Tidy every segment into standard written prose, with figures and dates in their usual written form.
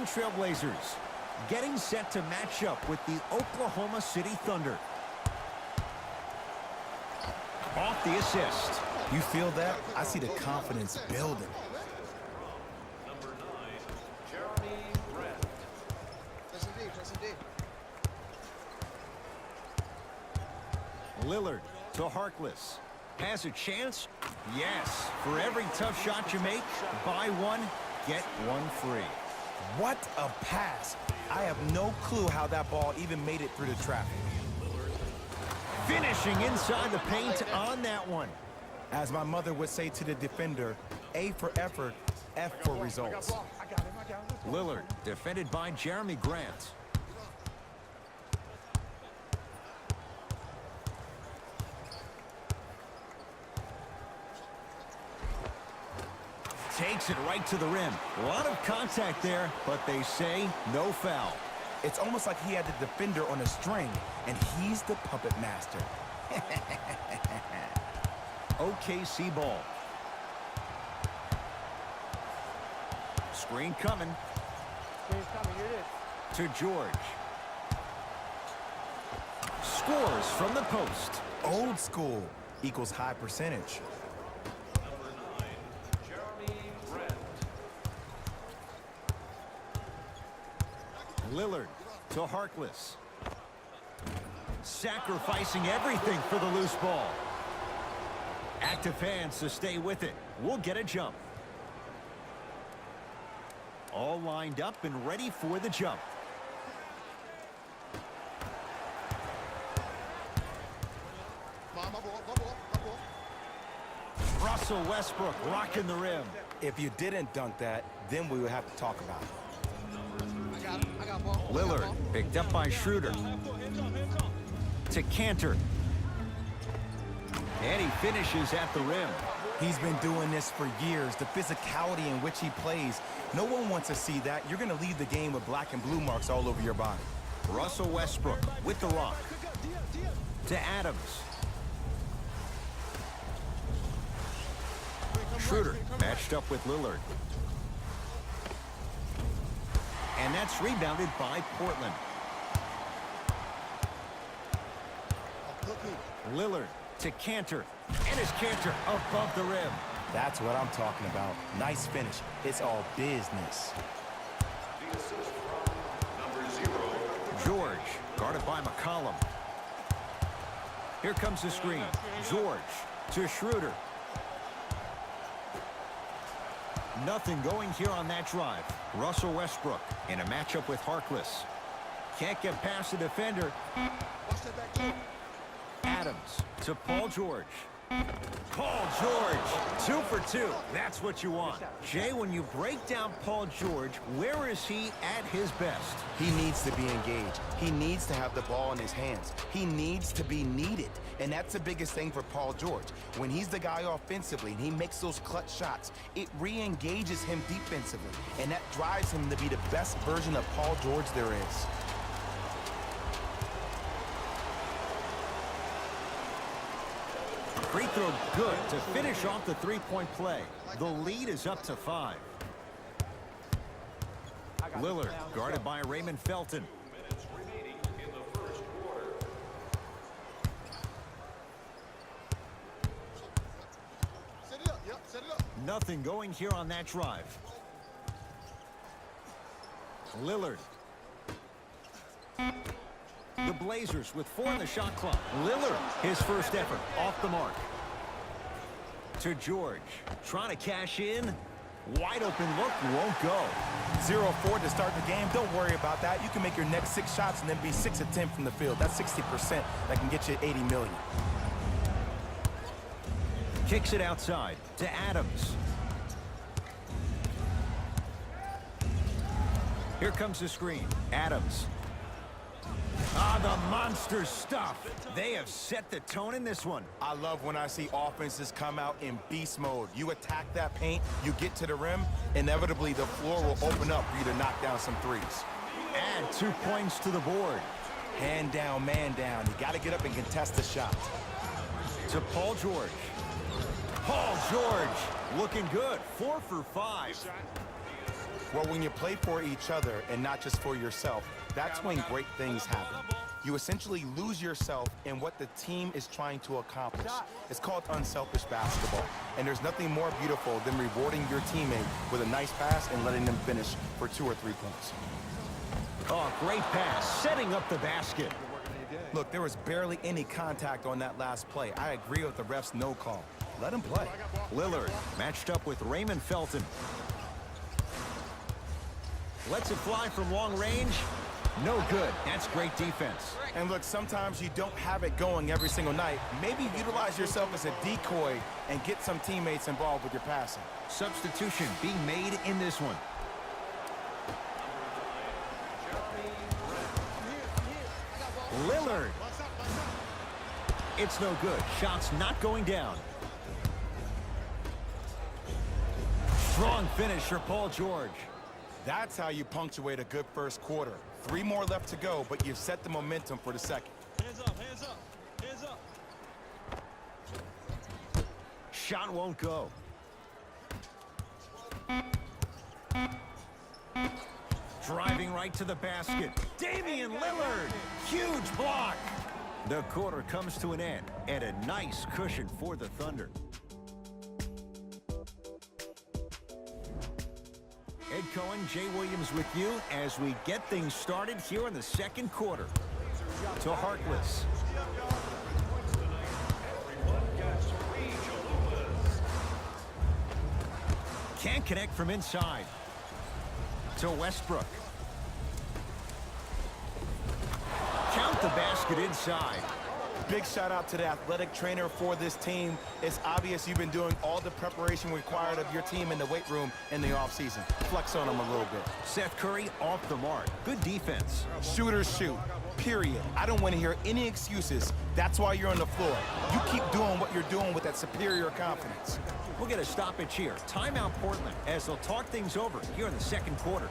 Portland Trailblazers getting set to match up with the Oklahoma City Thunder. Off the assist. You feel that? I see the confidence building. Lillard to Harkless. Has a chance? Yes. For every tough shot you make, buy one, get one free. What a pass. I have no clue how that ball even made it through the traffic. Finishing inside the paint on that one. As my mother would say to the defender, A for effort, F for results. Lillard, defended by Jeremy Grant. Takes it right to the rim. A lot of contact there, but they say no foul. It's almost like he had the defender on a string, and he's the puppet master. OKC ball. Screen coming. To George. Scores from the post. Old school equals high percentage. Lillard to Harkless. Sacrificing everything for the loose ball. Active hands to stay with it. We'll get a jump. All lined up and ready for the jump. Russell Westbrook rocking the rim. If you didn't dunk that, then we would have to talk about it. Lillard picked up by Schroeder. To Cantor. And he finishes at the rim. He's been doing this for years. The physicality in which he plays, no one wants to see that. You're going to leave the game with black and blue marks all over your body. Russell Westbrook with the rock. To Adams. Schroeder matched up with Lillard. And that's rebounded by Portland. Lillard to Cantor. And his Cantor above the rim. That's what I'm talking about. Nice finish. It's all business. George, guarded by McCollum. Here comes the screen. George to Schroeder. Nothing going here on that drive. Russell Westbrook in a matchup with Harkless. Can't get past the defender. Adams to Paul George. Paul George, 2 for 2. That's what you want. Jay, when you break down Paul George, where is he at his best? He needs to be engaged. He needs to have the ball in his hands. He needs to be needed. And that's the biggest thing for Paul George. When he's the guy offensively and he makes those clutch shots, it re-engages him defensively. And that drives him to be the best version of Paul George there is. Free throw good to finish off the three-point play. The lead is up to 5. Lillard guarded by Raymond Felton. Nothing going here on that drive. Lillard. The Blazers with 4 in the shot clock. Lillard, his first effort, off the mark. To George, trying to cash in. Wide open look, won't go. 0-4 to start the game. Don't worry about that. You can make your next 6 shots and then be 6 of 10 from the field. That's 60%. That can get you 80 million. Kicks it outside to Adams. Here comes the screen. Adams. Ah, the monster stuff. They have set the tone in this one. I love when I see offenses come out in beast mode. You attack that paint, you get to the rim, inevitably the floor will open up for you to knock down some threes. Add 2 points to the board. Hand down, man down. You got to get up and contest the shot. To Paul George. Paul George looking good. 4 for 5. Well, when you play for each other and not just for yourself, that's when great things happen. You essentially lose yourself in what the team is trying to accomplish. It's called unselfish basketball. And there's nothing more beautiful than rewarding your teammate with a nice pass and letting them finish for 2 or 3 points. Oh, great pass, setting up the basket. Look, there was barely any contact on that last play. I agree with the ref's no call. Let him play. Lillard matched up with Raymond Felton. Lets it fly from long range. No good. That's great defense. And look, sometimes you don't have it going every single night. Maybe utilize yourself as a decoy and get some teammates involved with your passing. Substitution being made in this one. Lillard. It's no good. Shots not going down. Strong finish for Paul George. That's how you punctuate a good first quarter. 3 more left to go, but you've set the momentum for the second. Hands up, hands up, hands up. Shot won't go. Driving right to the basket. Damian Lillard. Huge block. The quarter comes to an end, and a nice cushion for the Thunder. Ed Cohen, Jay Williams with you as we get things started here in the second quarter. To Harkless. Can't connect from inside. To Westbrook. Count the basket inside. Big shout out to the athletic trainer for this team. It's obvious you've been doing all the preparation required of your team in the weight room in the offseason. Flex on them a little bit. Seth Curry off the mark. Good defense. Shooters shoot. Period. I don't want to hear any excuses. That's why you're on the floor. You keep doing what you're doing with that superior confidence. We'll get a stoppage here. Timeout Portland as they'll talk things over here in the second quarter.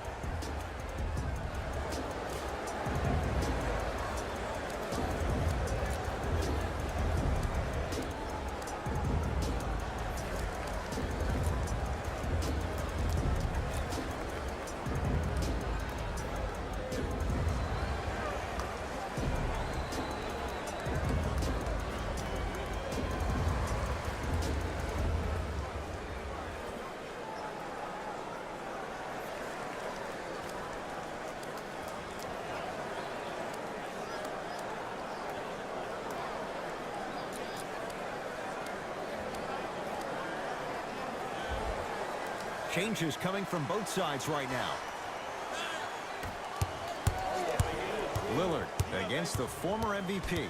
Changes coming from both sides right now. Lillard against the former MVP.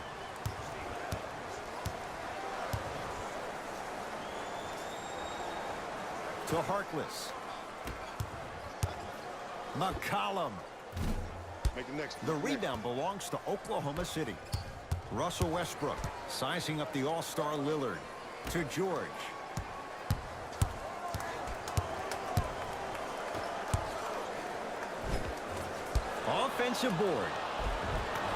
To Harkless. McCollum. The rebound belongs to Oklahoma City. Russell Westbrook sizing up the all-star Lillard. To George. Offensive board.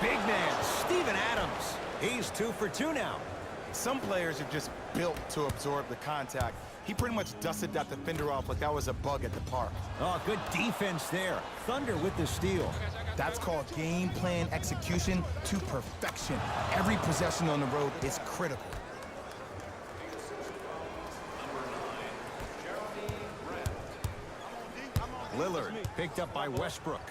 Big man, Steven Adams. He's 2 for 2 now. Some players are just built to absorb the contact. He pretty much dusted that defender off like that was a bug at the park. Oh, good defense there. Thunder with the steal. That's called game plan execution to perfection. Every possession on the road is critical. Lillard picked up by Westbrook.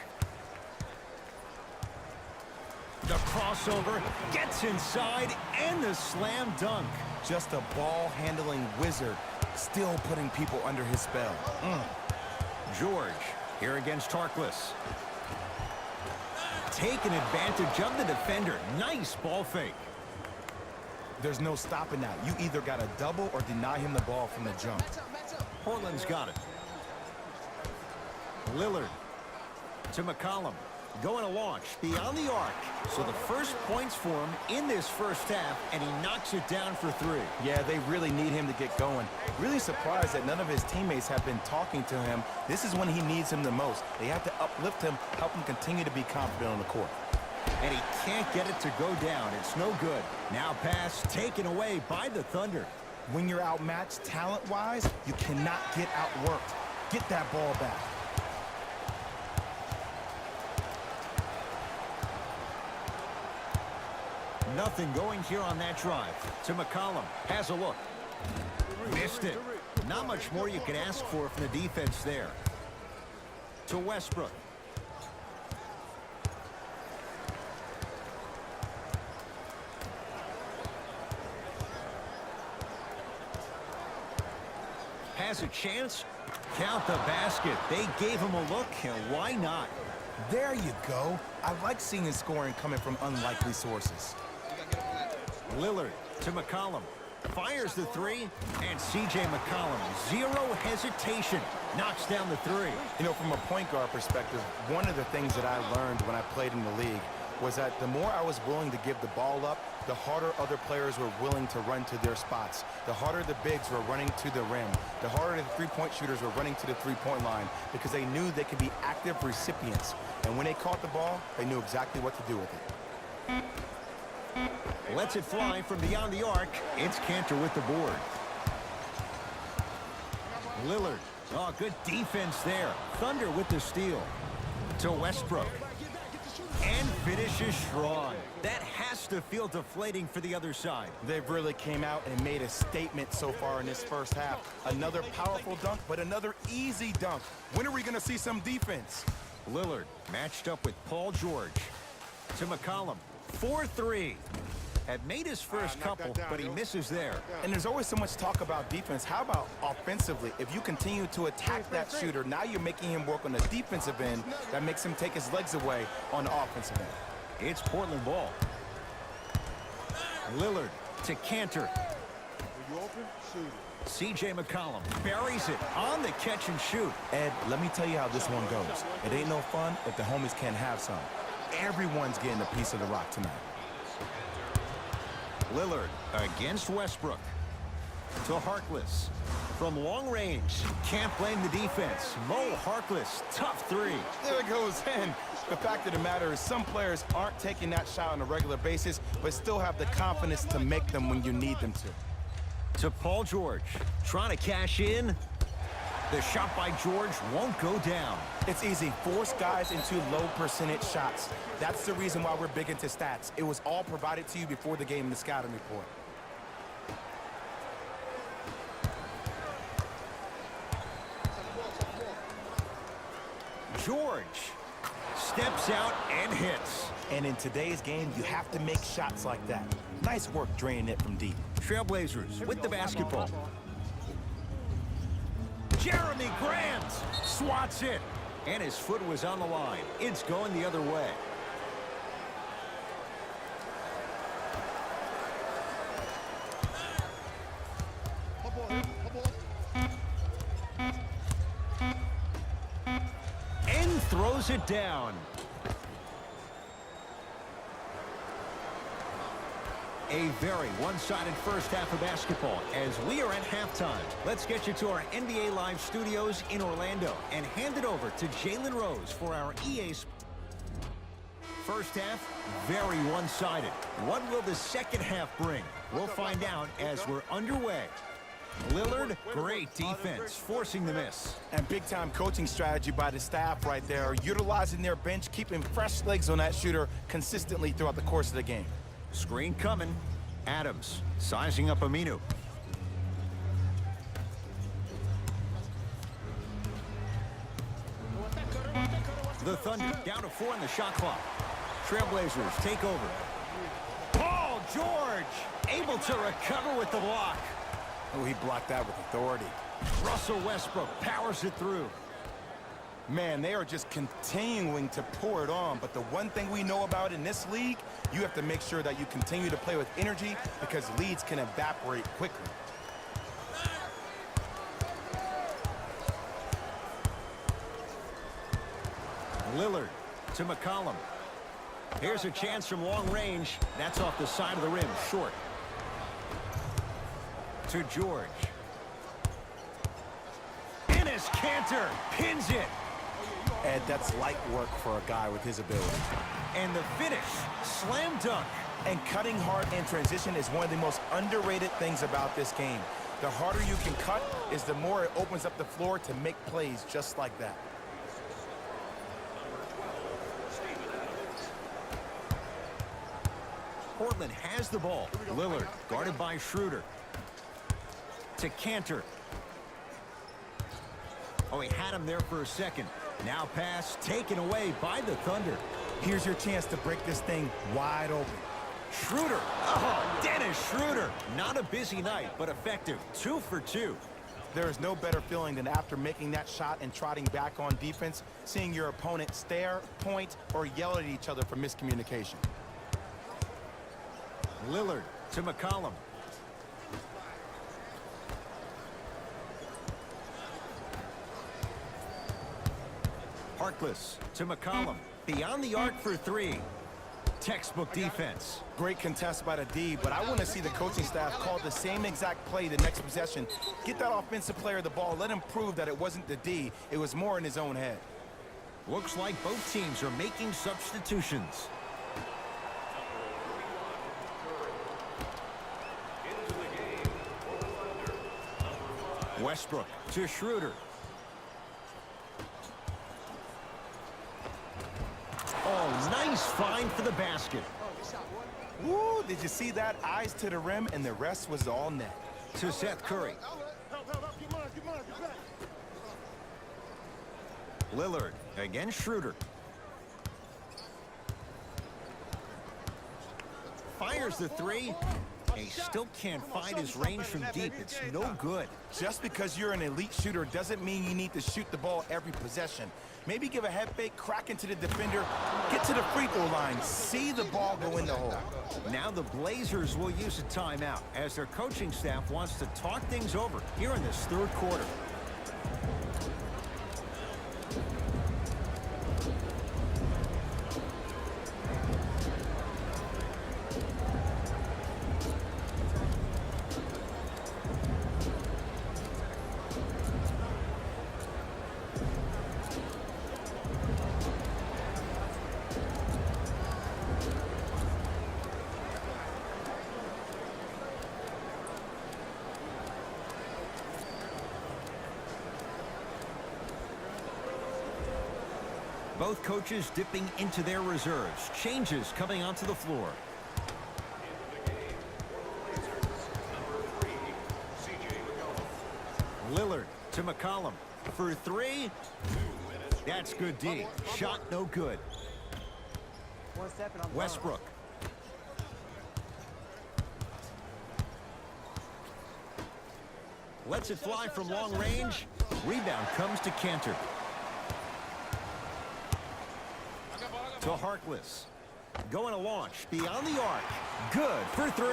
The crossover gets inside and the slam dunk. Just a ball-handling wizard, still putting people under his spell. George here against Harkless. Taking advantage of the defender. Nice ball fake. There's no stopping that. You either got to double or deny him the ball from the jump. Portland's got it. Lillard to McCollum. Going to launch beyond the arc. So the first points for him in this first half, and he knocks it down for 3. Yeah, they really need him to get going. Really surprised that none of his teammates have been talking to him. This is when he needs him the most. They have to uplift him, help him continue to be confident on the court. And he can't get it to go down. It's no good. Now pass taken away by the Thunder. When you're outmatched talent-wise, you cannot get outworked. Get that ball back. Nothing going here on that drive. To McCollum. Has a look. Missed it. Not much more you can ask for from the defense there. To Westbrook. Has a chance. Count the basket. They gave him a look, and why not? There you go. I like seeing his scoring coming from unlikely sources. Lillard to McCollum. Fires the three, and C.J. McCollum, zero hesitation, knocks down the three. You know, from a point guard perspective, one of the things that I learned when I played in the league was that the more I was willing to give the ball up, the harder other players were willing to run to their spots. The harder the bigs were running to the rim. The harder the three-point shooters were running to the three-point line because they knew they could be active recipients. And when they caught the ball, they knew exactly what to do with it. Lets it fly from beyond the arc. It's Cantor with the board. Lillard. Oh, good defense there. Thunder with the steal. To Westbrook. And finishes strong. That has to feel deflating for the other side. They've really came out and made a statement so far in this first half. Another powerful dunk, but another easy dunk. When are we going to see some defense? Lillard matched up with Paul George. To McCollum. 4-3. Had made his first couple, but he misses there. And there's always so much talk about defense. How about offensively? If you continue to attack that shooter, now you're making him work on the defensive end. That makes him take his legs away on the offensive end. It's Portland ball. Lillard to Cantor. C.J. McCollum buries it on the catch and shoot. Ed, let me tell you how this one goes. It ain't no fun if the homies can't have some. Everyone's getting a piece of the rock tonight. Lillard against Westbrook. To Harkless. From long range. Can't blame the defense. Mo Harkless, tough three. There it goes in. The fact of the matter is some players aren't taking that shot on a regular basis, but still have the confidence to make them when you need them to. To Paul George. Trying to cash in. The shot by George won't go down. It's easy. Force guys into low percentage shots. That's the reason why we're big into stats. It was all provided to you before the game in the scouting report. George steps out and hits. And in today's game, you have to make shots like that. Nice work draining it from deep. Trailblazers with the basketball. Jeremy Grant swats it. And his foot was on the line. It's going the other way. And throws it down. A very one-sided first half of basketball as we are at halftime. Let's get you to our NBA Live studios in Orlando and hand it over to Jalen Rose for our EA Sports. First half, very one-sided. What will the second half bring? We'll find out as we're underway. Lillard, great defense, forcing the miss. And big-time coaching strategy by the staff right there, utilizing their bench, keeping fresh legs on that shooter consistently throughout the course of the game. Screen coming. Adams sizing up Aminu. The Thunder down to 4 on the shot clock. Trailblazers take over. Paul George able to recover with the block. Oh, he blocked that with authority. Russell Westbrook powers it through. Man, they are just continuing to pour it on. But the one thing we know about in this league, you have to make sure that you continue to play with energy because leads can evaporate quickly. Lillard to McCollum. Here's a chance from long range. That's off the side of the rim, short. To George. Enes Kanter pins it. Ed, that's light work for a guy with his ability. And the finish, slam dunk. And cutting hard in transition is one of the most underrated things about this game. The harder you can cut is the more it opens up the floor to make plays just like that. Portland has the ball. Lillard guarded by Schroeder. To Cantor. Oh, he had him there for a second. Now pass taken away by the Thunder. Here's your chance to break this thing wide open. Schroeder. Oh, Dennis Schroeder. Not a busy night, but effective. 2 for 2. There is no better feeling than after making that shot and trotting back on defense, seeing your opponent stare, point, or yell at each other for miscommunication. Lillard to McCollum. Harkless to McCollum. Beyond the arc for 3. Textbook defense. Great contest by the D, but I want to see the coaching staff call the same exact play the next possession. Get that offensive player the ball. Let him prove that it wasn't the D. It was more in his own head. Looks like both teams are making substitutions. Westbrook to Schroeder. Oh, nice find for the basket. Woo, did you see that? Eyes to the rim, and the rest was all net. To Seth Curry. Lillard against Schroeder. Fires the 3. He still can't find his range from deep. It's no good. Just because you're an elite shooter doesn't mean you need to shoot the ball every possession. Maybe give a head fake, crack into the defender, get to the free throw line, see the ball go in the hole. Now the Blazers will use a timeout as their coaching staff wants to talk things over here in this third quarter. Both coaches dipping into their reserves. Changes coming onto the floor. Lillard to McCollum for 3. That's good D. Shot no good. Westbrook. Lets it fly from long range. Rebound comes to Cantor. To Harkless. Going to launch beyond the arc. Good for 3.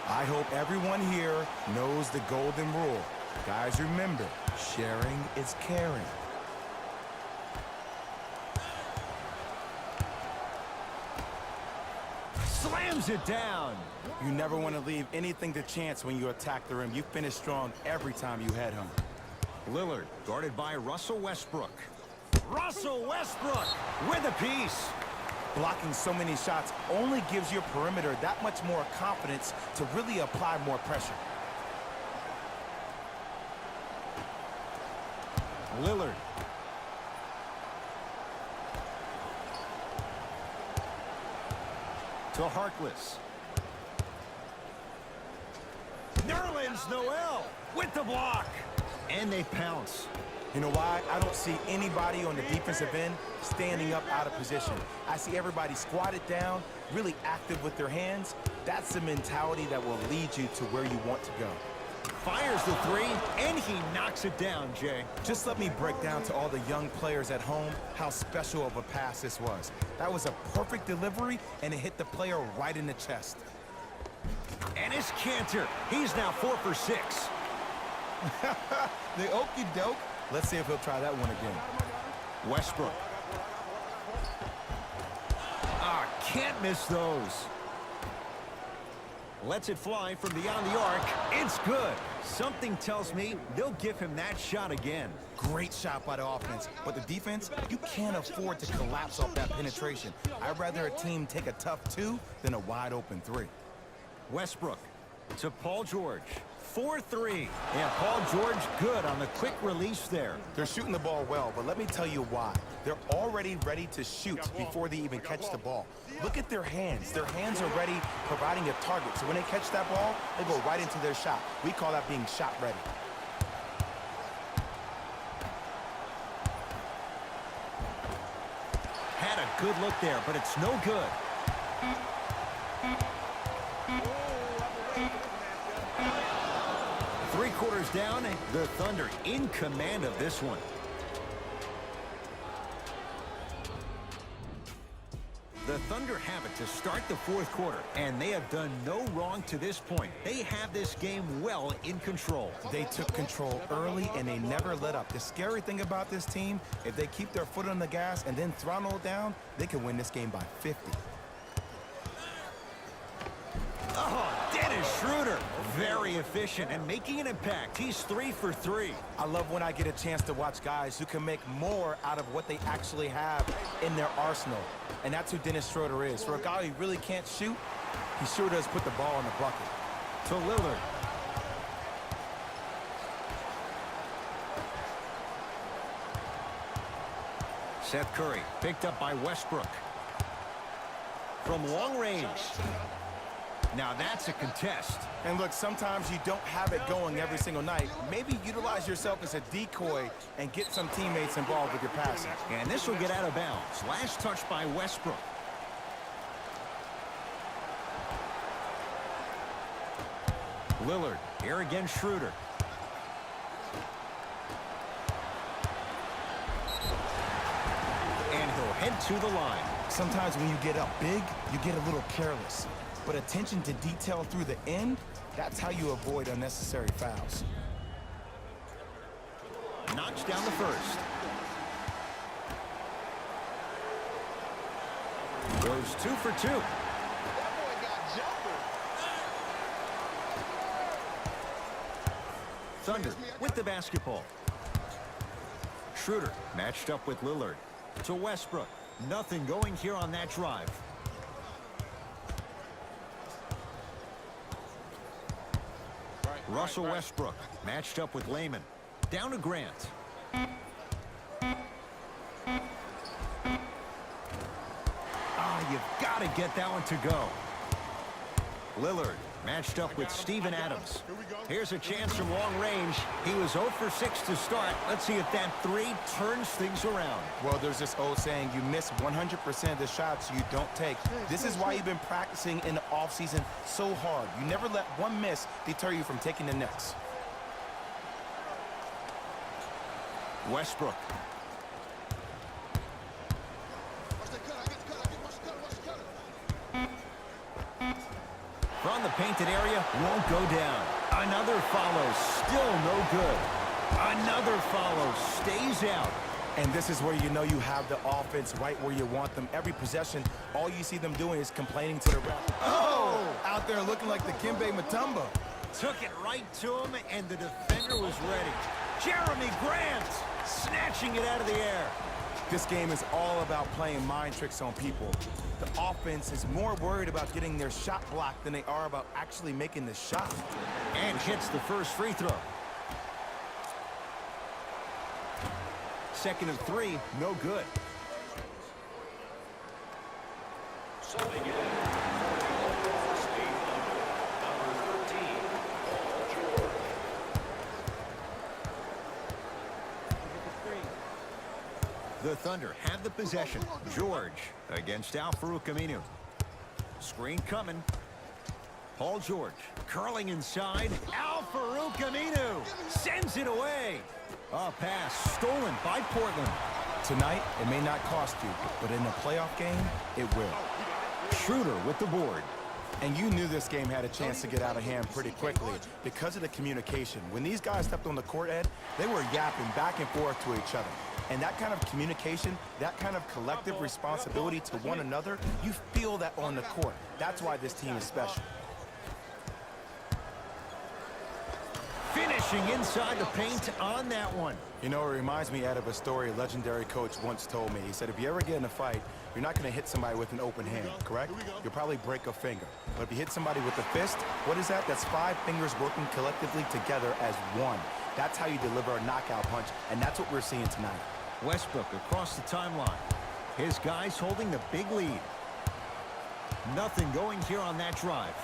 I hope everyone here knows the golden rule. Guys, remember, sharing is caring. Slams it down. You never want to leave anything to chance when you attack the rim. You finish strong every time you head home. Lillard guarded by Russell Westbrook. Russell Westbrook with a piece. Blocking so many shots only gives your perimeter that much more confidence to really apply more pressure. Lillard. To Harkless. Nerlens Noel with the block. And they pounce. You know why? I don't see anybody on the defensive end standing up out of position. I see everybody squatted down, really active with their hands. That's the mentality that will lead you to where you want to go. Fires the 3, and he knocks it down, Jay. Just let me break down to all the young players at home how special of a pass this was. That was a perfect delivery, and it hit the player right in the chest. And it's Cantor. He's now 4 for 6. The okie doke. Let's see if he'll try that one again. Westbrook. Can't miss those. Lets it fly from beyond the arc. It's good. Something tells me they'll give him that shot again. Great shot by the offense, but the defense, you can't afford to collapse off that penetration. I'd rather a team take a tough 2 than a wide open 3. Westbrook to Paul George 4-3. Yeah, Paul George good on the quick release there. They're shooting the ball well, but let me tell you why. They're already ready to shoot before they even catch the ball. Look at their hands. Their hands are ready, providing a target. So when they catch that ball, they go right into their shot. We call that being shot ready. Had a good look there, but it's no good. Three quarters down, the Thunder in command of this one. The Thunder have it to start the fourth quarter, and they have done no wrong to this point. They have this game well in control. They took control early, and they never let up. The scary thing about this team, if they keep their foot on the gas and then throttle down, they can win this game by 50. Oh, Dennis Schroeder, very efficient and making an impact. He's 3 for 3. I love when I get a chance to watch guys who can make more out of what they actually have in their arsenal. And that's who Dennis Schroeder is. For a guy who really can't shoot, he sure does put the ball in the bucket. To Lillard. Seth Curry picked up by Westbrook. From long range. Now that's a contest. And look, sometimes you don't have it going every single night. Maybe utilize yourself as a decoy and get some teammates involved with your passing. And this will get out of bounds. Last touch by Westbrook. Lillard, here again Schroeder. And he'll head to the line. Sometimes when you get up big, you get a little careless. But attention to detail through the end, that's how you avoid unnecessary fouls. Knocks down the first. Goes 2 for 2. Thunder with the basketball. Schroeder matched up with Lillard. To Westbrook. Nothing going here on that drive. Russell Westbrook matched up with Layman. Down to Grant. You've got to get that one to go. Lillard matched up with Steven Adams. Here's a chance from long range. He was 0 for 6 to start. Let's see if that 3 turns things around. Well, there's this old saying, you miss 100% of the shots you don't take. This is why you've been practicing in the offseason so hard. You never let one miss deter you from taking the next. Westbrook. From the painted area, won't go down. Another follow, still no good. Another follow, stays out. And this is where you know you have the offense right where you want them. Every possession, all you see them doing is complaining to the ref. Oh! Out there looking like the Kimbe Mutombo. Took it right to him, and the defender was ready. Jeremy Grant snatching it out of the air. This game is all about playing mind tricks on people. The offense is more worried about getting their shot blocked than they are about actually making the shot. And hits the first free throw. Second of 3, no good. The Thunder have the possession. George against Al-Farouq Aminu. Screen coming. Paul George curling inside. Al-Farouq Aminu sends it away. A pass stolen by Portland. Tonight, it may not cost you, but in a playoff game, it will. Schroeder with the board. And you knew this game had a chance to get out of hand pretty quickly because of the communication. When these guys stepped on the court, Ed, they were yapping back and forth to each other. And that kind of communication, that kind of collective responsibility to one another, you feel that on the court. That's why this team is special. Finishing inside the paint on that one. You know, it reminds me, Ed, of a story a legendary coach once told me. He said, if you ever get in a fight, you're not going to hit somebody with an open hand, correct? You'll probably break a finger. But if you hit somebody with a fist, what is that? That's 5 fingers working collectively together as one. That's how you deliver a knockout punch, and that's what we're seeing tonight. Westbrook across the timeline. His guys holding the big lead. Nothing going here on that drive.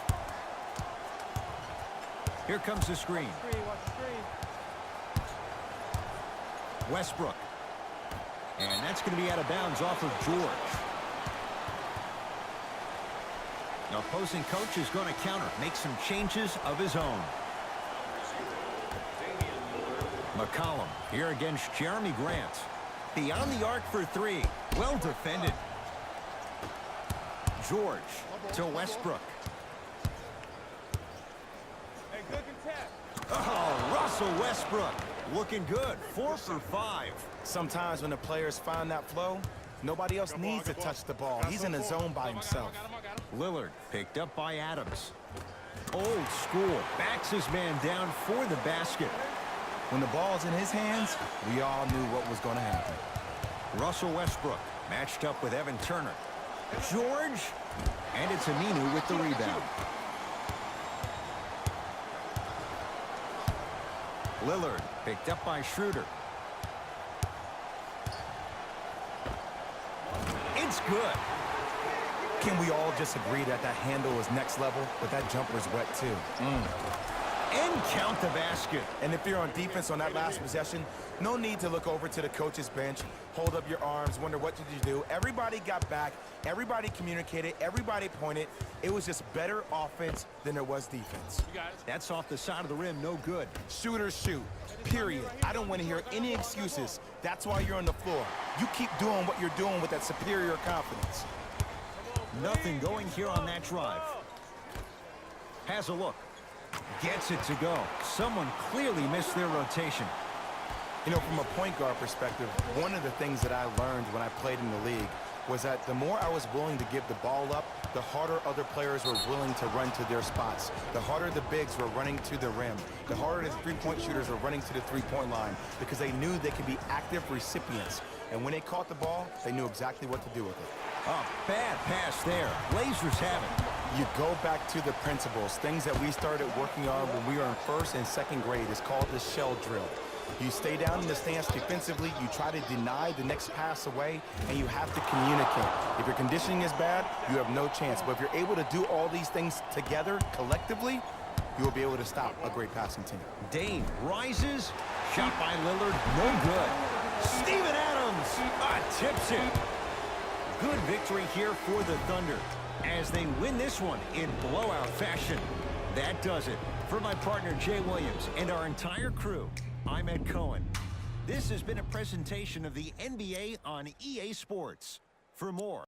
Here comes the screen. Westbrook. And that's going to be out of bounds off of George. The opposing coach is going to counter, make some changes of his own. McCollum here against Jeremy Grant. Beyond the arc for 3. Well defended. George to Westbrook. Oh, Russell Westbrook looking good. 4 for 5. Sometimes when the players find that flow, nobody else needs to touch the ball. He's in a zone by himself. Lillard picked up by Adams. Old school. Backs his man down for the basket. When the ball's in his hands, we all knew what was going to happen. Russell Westbrook matched up with Evan Turner. George. And it's Aminu with the rebound. Lillard picked up by Schroeder. It's good. Can we all just agree that that handle is next level, but that jumper's wet too? And count the basket. And if you're on defense on that last possession, no need to look over to the coach's bench, hold up your arms, wonder what did you do. Everybody got back, everybody communicated, everybody pointed. It was just better offense than there was defense. That's off the side of the rim, no good. Shooters shoot, period. I don't want to hear any excuses. That's why you're on the floor. You keep doing what you're doing with that superior confidence. Nothing going here on that drive. Has a look. Gets it to go. Someone clearly missed their rotation. You know, from a point guard perspective, one of the things that I learned when I played in the league was that the more I was willing to give the ball up, the harder other players were willing to run to their spots. The harder the bigs were running to the rim. The harder the three-point shooters were running to the three-point line because they knew they could be active recipients. And when they caught the ball, they knew exactly what to do with it. Oh, bad pass there. Blazers have it. You go back to the principles, things that we started working on when we were in 1st and 2nd grade. It's called the shell drill. You stay down in the stance defensively, you try to deny the next pass away, and you have to communicate. If your conditioning is bad, you have no chance. But if you're able to do all these things together, collectively, you will be able to stop a great passing team. Dame rises. Shot by Lillard. No good. Steven Adams tips it. Good victory here for the Thunder as they win this one in blowout fashion. That does it. For my partner Jay Williams and our entire crew, I'm Ed Cohen. This has been a presentation of the NBA on EA Sports. For more